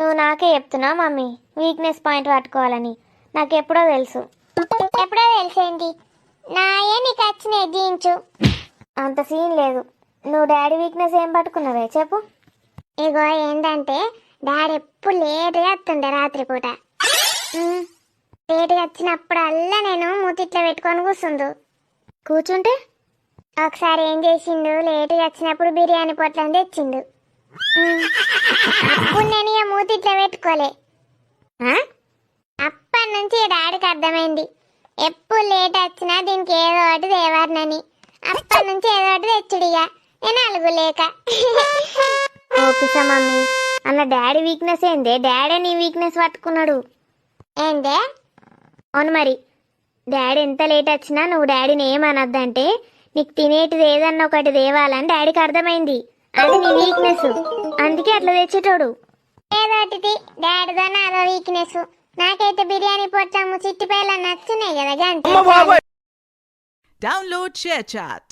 నువ్వు నాకే చెప్తున్నావు మమ్మీ వీక్నెస్ పాయింట్ పట్టుకోవాలని. నాకు ఎప్పుడో తెలుసు. ఎప్పుడో తెలిసేంటి? నాయే నీకు వచ్చినాయి జీయించు. అంత సీన్ లేదు. నువ్వు డాడీ వీక్నెస్ ఏం పట్టుకున్నావే చెప్పు. ఇగో ఏంటంటే డాడీ ఎప్పుడు లేటుగా వస్తుండే రాత్రిపూట. లేటుగా వచ్చినప్పుడల్లా నేను మూతిట్లో పెట్టుకొని కూర్చుంటే ఒకసారి ఏం చేసిండు, లేటుగా వచ్చినప్పుడు బిర్యానీ పొట్లం తెచ్చిండు. అప్పుడు నేను ఇక మూతిట్లో పెట్టుకోలే. అప్పటి నుంచి డాడీకి అర్థమైంది ఎప్పుడు లేట్ వచ్చినా దీనికి ఏదో ఒకటి దేవారనని. అప్పటి నుంచి ఏదో ఒకటి తెచ్చుడిగా నేను అలుగులేక. ఓపిసా మమ్మీ, అన్న డాడీ వీక్నెస్ ఏందే? డాడీ నీ వీక్నెస్ పట్టుకున్నాడు ఏందే? అవును మరి. డాడీ ఎంత లేట్ వచ్చినా నువ్వు డాడీని ఏమనొద్దంటే నీకు తినేటిది ఏదన్నా ఒకటి తేవాలని డాడీకి అర్థమైంది. అది నీ వీక్నెస్, అందుకే అట్లా తెచ్చేటోడు. ఏదోటిది డాడీదో నాదో వీక్నెస్. నాకైతే బిర్యానీ పొట్టము చిట్టిపేల నచ్చున్నాయి కదా. Download ShareChat.